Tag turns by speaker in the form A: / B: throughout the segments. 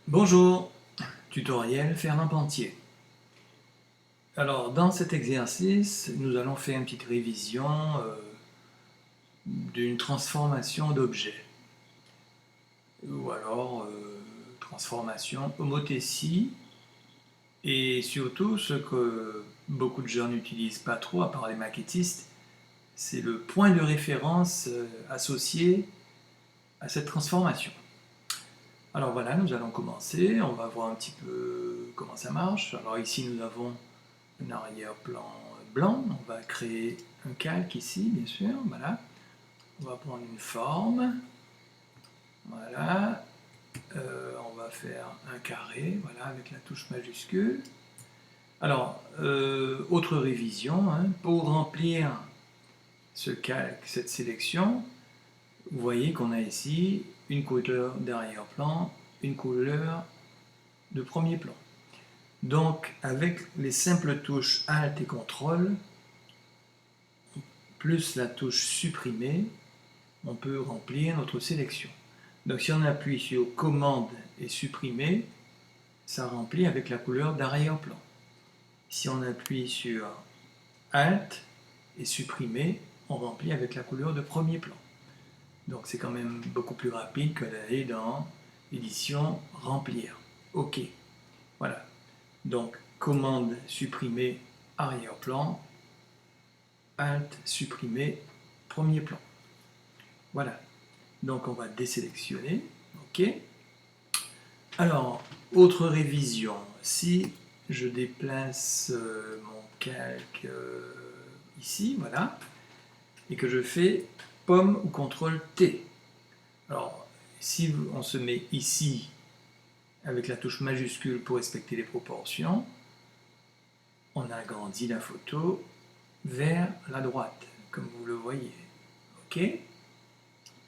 A: Bonjour, tutoriel Fernand Pentier. Alors dans cet exercice, nous allons faire une petite révision d'une transformation d'objet ou alors transformation homothétie et surtout ce que beaucoup de gens n'utilisent pas trop à part les maquettistes, c'est le point de référence associé à cette transformation. Alors voilà, nous allons commencer, on va voir un petit peu comment ça marche. Alors ici nous avons un arrière-plan blanc, on va créer un calque ici bien sûr, voilà. On va prendre une forme, voilà. On va faire un carré, voilà, avec la touche majuscule. Alors, autre révision, hein, pour remplir ce calque, cette sélection, vous voyez qu'on a ici une couleur d'arrière-plan, une couleur de premier plan. Donc, avec les simples touches Alt et CTRL, plus la touche supprimer, on peut remplir notre sélection. Donc, si on appuie sur Commande et supprimer, ça remplit avec la couleur d'arrière-plan. Si on appuie sur Alt et supprimer, on remplit avec la couleur de premier plan. Donc, c'est quand même beaucoup plus rapide que d'aller dans Édition, Remplir. OK. Voilà. Donc, commande supprimer arrière-plan, Alt supprimer premier plan. Voilà. Donc, on va désélectionner. OK. Alors, autre révision. Si je déplace mon calque ici, voilà, et que je fais pomme ou CTRL T. Alors, si on se met ici avec la touche majuscule pour respecter les proportions, on agrandit la photo vers la droite, comme vous le voyez. OK?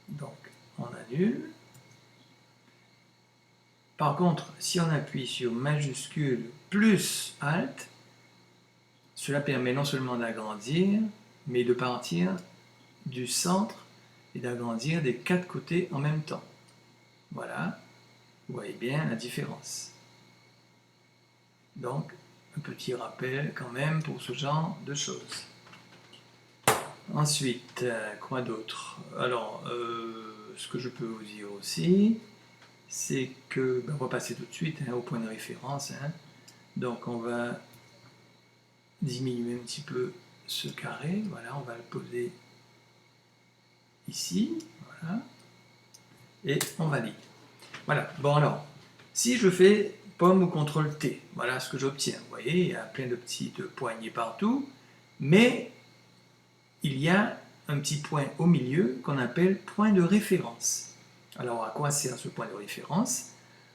A: Donc, on annule. Par contre, si on appuie sur majuscule plus Alt, cela permet non seulement d'agrandir, mais de partir du centre et d'agrandir des quatre côtés en même temps. Voilà, vous voyez bien la différence. Donc, un petit rappel quand même pour ce genre de choses. Ensuite, quoi d'autre? Alors, ce que je peux vous dire aussi, c'est que, on va passer tout de suite au point de référence. Donc, on va diminuer un petit peu ce carré. Voilà, on va le poser ici. Voilà. Et on valide. Voilà. Bon, alors, si je fais pomme ou CTRL T, voilà ce que j'obtiens. Vous voyez, il y a plein de petites poignées partout, mais il y a un petit point au milieu qu'on appelle point de référence. Alors, à quoi sert ce point de référence?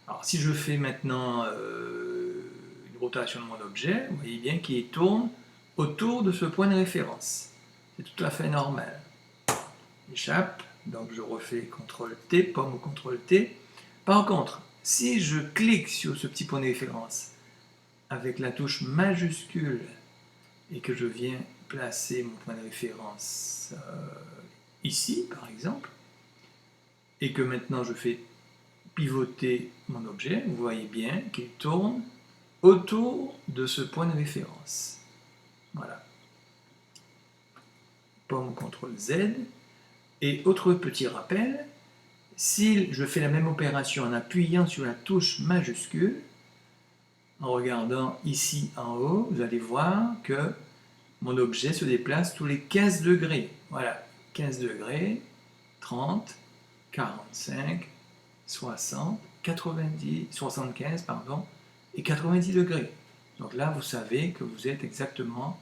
A: Alors, si je fais maintenant une rotation de mon objet, vous voyez bien qu'il tourne autour de ce point de référence. C'est tout à fait normal. Échappe, donc je refais CTRL T, pomme ou CTRL T. Par contre, si je clique sur ce petit point de référence avec la touche majuscule et que je viens placer mon point de référence ici, par exemple, et que maintenant je fais pivoter mon objet, vous voyez bien qu'il tourne autour de ce point de référence. Voilà. Pomme CTRL Z. Et autre petit rappel, si je fais la même opération en appuyant sur la touche majuscule, en regardant ici en haut, vous allez voir que mon objet se déplace tous les 15 degrés. Voilà, 15 degrés, 30, 45, 60, 90, 75, pardon, et 90 degrés. Donc là, vous savez que vous êtes exactement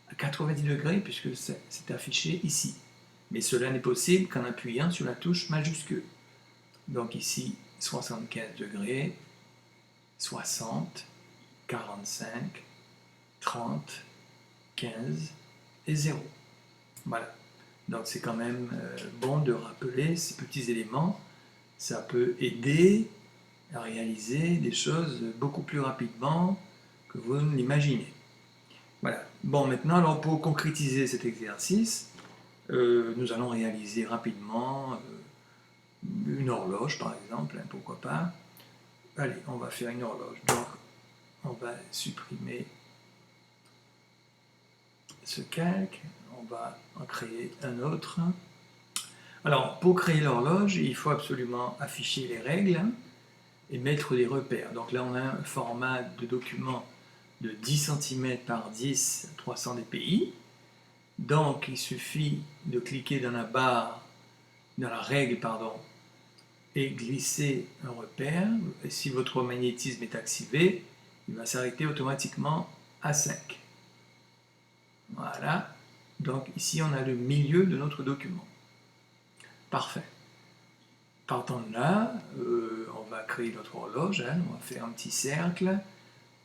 A: à 90 degrés puisque c'est affiché ici. Mais cela n'est possible qu'en appuyant sur la touche majuscule. Donc ici, 75 degrés, 60, 45, 30, 15 et 0. Voilà. Donc c'est quand même bon de rappeler ces petits éléments. Ça peut aider à réaliser des choses beaucoup plus rapidement que vous ne l'imaginez. Voilà. Bon, maintenant, alors pour concrétiser cet exercice, nous allons réaliser rapidement une horloge, par exemple, pourquoi pas, allez, on va faire une horloge. Donc, on va supprimer ce calque. On va en créer un autre. Alors, pour créer l'horloge, il faut absolument afficher les règles et mettre des repères. Donc là, on a un format de document de 10 cm par 10, 300 dpi. Donc, il suffit de cliquer dans la barre, dans la règle, pardon, et glisser un repère. Et si votre magnétisme est activé, il va s'arrêter automatiquement à 5. Voilà. Donc ici, on a le milieu de notre document. Parfait. Partant de là, on va créer notre horloge. Hein. On va faire un petit cercle.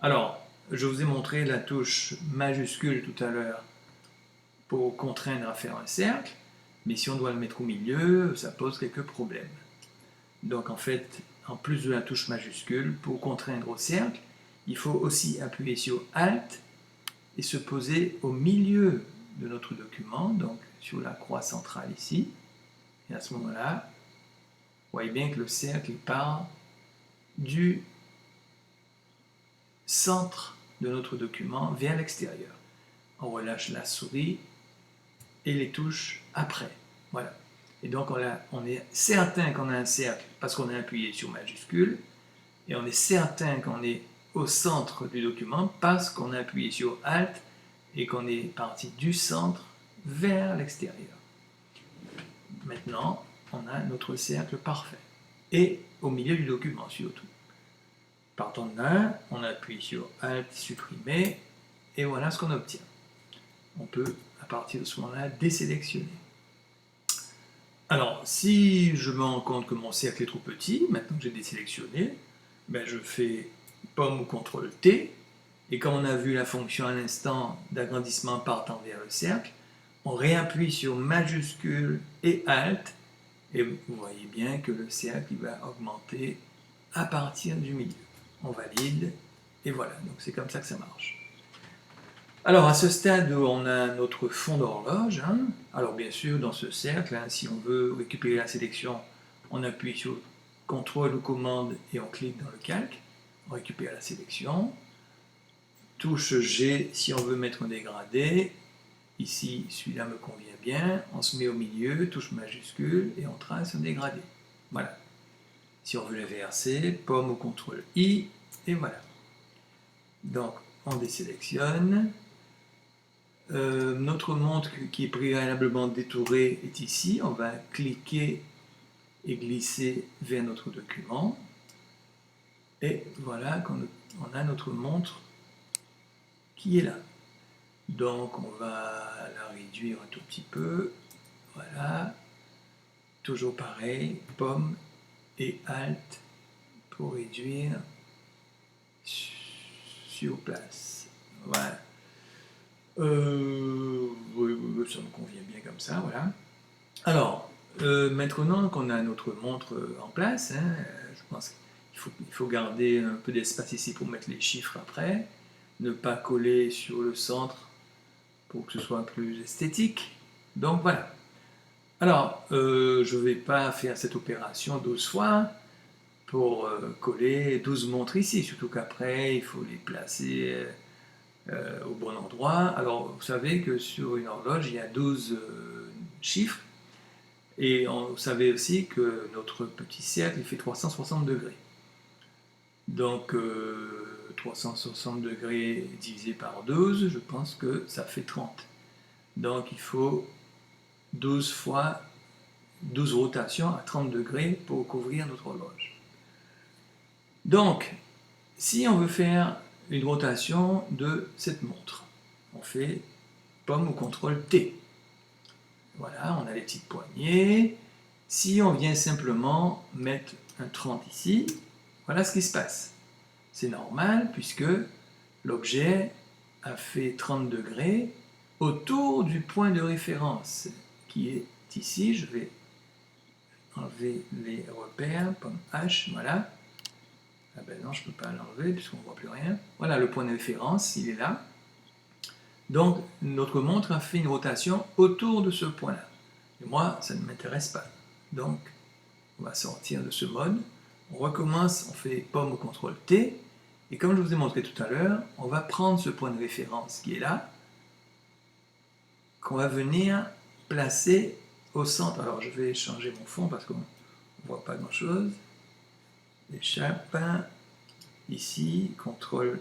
A: Alors, je vous ai montré la touche majuscule tout à l'heure pour contraindre à faire un cercle. Mais si on doit le mettre au milieu, ça pose quelques problèmes. Donc en fait, en plus de la touche majuscule, pour contraindre au cercle, il faut aussi appuyer sur Alt et se poser au milieu de notre document, donc sur la croix centrale ici. Et à ce moment-là, vous voyez bien que le cercle part du centre de notre document vers l'extérieur. On relâche la souris et les touches après. Voilà. Et donc on est certain qu'on a un cercle parce qu'on a appuyé sur majuscule, et on est certain qu'on est au centre du document parce qu'on a appuyé sur Alt et qu'on est parti du centre vers l'extérieur. Maintenant, on a notre cercle parfait. Et au milieu du document surtout. Partant de là, on appuie sur Alt, supprimer, et voilà ce qu'on obtient. On peut, à partir de ce moment-là, désélectionner. Alors, si je me rends compte que mon cercle est trop petit, maintenant que j'ai désélectionné, ben je fais pomme ou CTRL T, et comme on a vu la fonction à l'instant d'agrandissement partant vers le cercle, on réappuie sur majuscule et Alt, et vous voyez bien que le cercle va augmenter à partir du milieu. On valide, et voilà, donc c'est comme ça que ça marche. Alors à ce stade, on a notre fond d'horloge. Hein. Alors bien sûr, dans ce cercle, hein, si on veut récupérer la sélection, on appuie sur CTRL ou commande et on clique dans le calque. On récupère la sélection. Touche G si on veut mettre un dégradé. Ici, celui-là me convient bien. On se met au milieu, touche majuscule et on trace un dégradé. Voilà. Si on veut l'inverser, pomme ou CTRL I, et voilà. Donc, on désélectionne. Notre montre qui est préalablement détourée est ici. On va cliquer et glisser vers notre document. Et voilà qu'on a notre montre qui est là. Donc on va la réduire un tout petit peu. Voilà. Toujours pareil, pomme et Alt pour réduire sur place. Voilà. Oui, ça me convient bien comme ça, voilà. Alors, maintenant qu'on a notre montre en place, hein, je pense qu'il faut garder un peu d'espace ici pour mettre les chiffres après, ne pas coller sur le centre pour que ce soit plus esthétique. Donc voilà. Alors, je ne vais pas faire cette opération 12 fois pour coller 12 montres ici, surtout qu'après, il faut les placer au bon endroit. Alors, vous savez que sur une horloge, il y a 12 chiffres. Et vous savez aussi que notre petit cercle, il fait 360 degrés. Donc, 360 degrés divisé par 12, je pense que ça fait 30. Donc, il faut 12 fois 12 rotations à 30 degrés pour couvrir notre horloge. Donc, si on veut faire une rotation de cette montre, on fait pomme ou CTRL T. Voilà, on a les petites poignées. Si on vient simplement mettre un 30 ici, voilà ce qui se passe. C'est normal puisque l'objet a fait 30 degrés autour du point de référence qui est ici. Je vais enlever les repères, pomme H, voilà. Ah ben non, je ne peux pas l'enlever puisqu'on ne voit plus rien. Voilà, le point de référence, il est là. Donc, notre montre a fait une rotation autour de ce point-là. Et moi, ça ne m'intéresse pas. Donc, on va sortir de ce mode. On recommence, on fait pomme au contrôle T, et comme je vous ai montré tout à l'heure, on va prendre ce point de référence qui est là, qu'on va venir placer au centre. Alors je vais changer mon fond parce qu'on ne voit pas grand chose. Échappe, ici, contrôle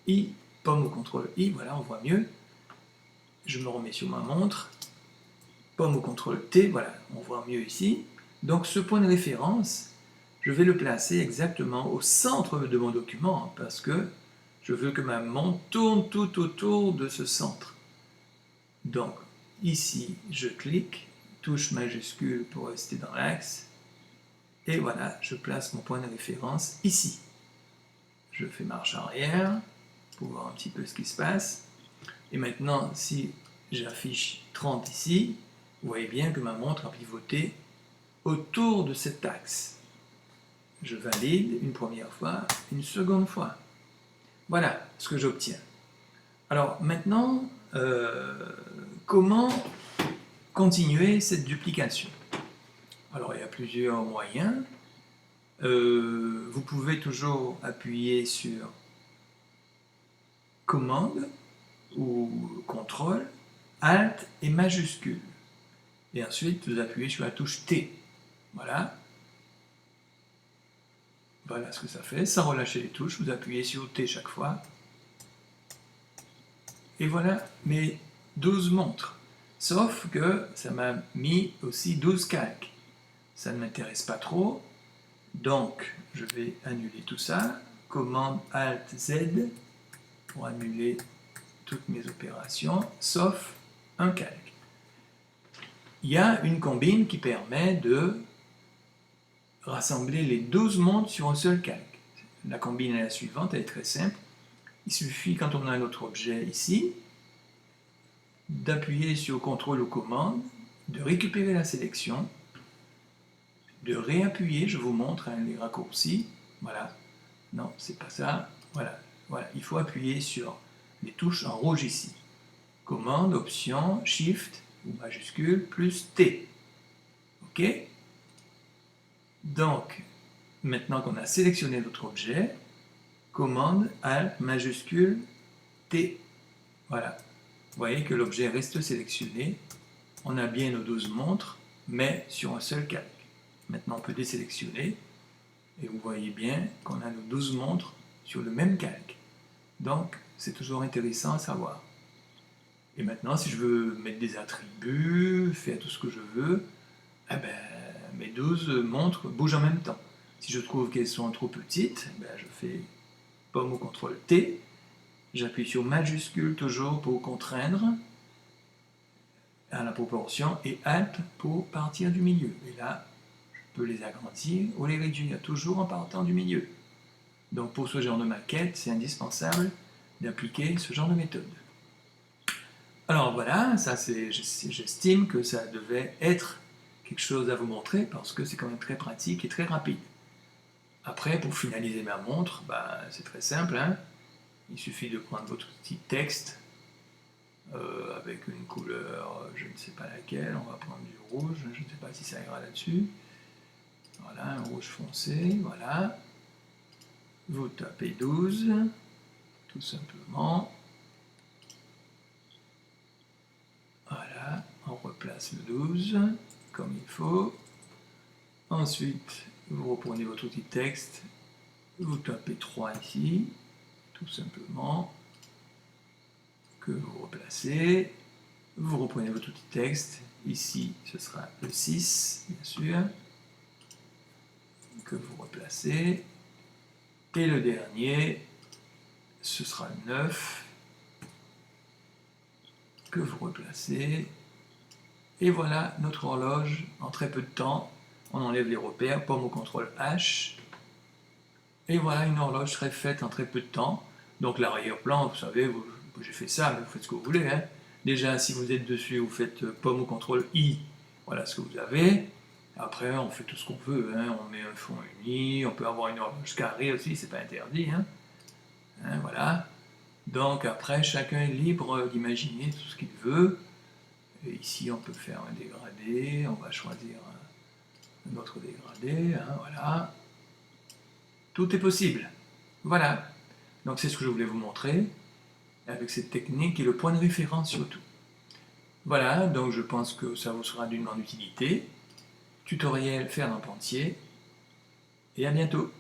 A: I, pomme au contrôle I, voilà, on voit mieux. Je me remets sur ma montre, pomme au contrôle T, voilà, on voit mieux ici. Donc ce point de référence, je vais le placer exactement au centre de mon document, parce que je veux que ma montre tourne tout autour de ce centre. Donc ici, je clique, touche majuscule pour rester dans l'axe, et voilà, je place mon point de référence ici. Je fais marche arrière pour voir un petit peu ce qui se passe. Et maintenant, si j'affiche 30 ici, vous voyez bien que ma montre a pivoté autour de cet axe. Je valide une première fois, une seconde fois. Voilà ce que j'obtiens. Alors maintenant, comment continuer cette duplication? Alors il y a plusieurs moyens. Vous pouvez toujours appuyer sur commande ou contrôle, alt et majuscule. Et ensuite, vous appuyez sur la touche T. Voilà. Voilà ce que ça fait. Sans relâcher les touches, vous appuyez sur T chaque fois. Et voilà mes 12 montres. Sauf que ça m'a mis aussi 12 calques. Ça ne m'intéresse pas trop. Donc, je vais annuler tout ça. Commande Alt Z pour annuler toutes mes opérations, sauf un calque. Il y a une combine qui permet de rassembler les 12 montres sur un seul calque. La combine est la suivante, elle est très simple. Il suffit, quand on a notre objet ici, d'appuyer sur CTRL ou commande, de récupérer la sélection, de réappuyer, je vous montre les raccourcis, voilà, non, c'est pas ça, voilà, voilà, il faut appuyer sur les touches en rouge ici, commande, option, shift ou majuscule, plus T, ok? Donc, maintenant qu'on a sélectionné notre objet, commande, alt, majuscule, T, voilà, vous voyez que l'objet reste sélectionné, on a bien nos 12 montres, mais sur un seul calque. Maintenant, on peut désélectionner, et vous voyez bien qu'on a nos 12 montres sur le même calque. Donc, c'est toujours intéressant à savoir. Et maintenant, si je veux mettre des attributs, faire tout ce que je veux, eh ben, mes 12 montres bougent en même temps. Si je trouve qu'elles sont trop petites, eh ben, je fais pomme au contrôle T, j'appuie sur majuscule toujours pour contraindre à la proportion, et Alt pour partir du milieu. Et là, je peux les agrandir ou les réduire, toujours en partant du milieu. Donc pour ce genre de maquette, c'est indispensable d'appliquer ce genre de méthode. Alors voilà, ça j'estime que ça devait être quelque chose à vous montrer parce que c'est quand même très pratique et très rapide. Après, pour finaliser ma montre, bah, c'est très simple, hein. Il suffit de prendre votre petit texte avec une couleur, je ne sais pas laquelle, on va prendre du rouge, je ne sais pas si ça ira là-dessus. Voilà, un rouge foncé, voilà. Vous tapez 12, tout simplement. Voilà, on replace le 12 comme il faut. Ensuite, vous reprenez votre outil texte, vous tapez 3 ici, tout simplement, que vous replacez. Vous reprenez votre outil texte, ici ce sera le 6, bien sûr, que vous replacez. Et le dernier, ce sera le 9, que vous replacez. Et voilà notre horloge en très peu de temps. On enlève les repères, pomme au contrôle H. Et voilà une horloge très faite en très peu de temps. Donc l'arrière-plan, vous savez, j'ai fait ça, mais vous faites ce que vous voulez, hein. Déjà, si vous êtes dessus, vous faites pomme au contrôle I. Voilà ce que vous avez. Après, on fait tout ce qu'on veut, hein. On met un fond uni, on peut avoir une horloge carrée aussi, c'est pas interdit, hein. Voilà. Donc après, chacun est libre d'imaginer tout ce qu'il veut. Et ici, on peut faire un dégradé, on va choisir un autre dégradé, hein, voilà. Tout est possible. Voilà. Donc c'est ce que je voulais vous montrer avec cette technique et le point de référence surtout. Voilà, donc je pense que ça vous sera d'une grande utilité. Tutoriel Fernand Pentier et à bientôt.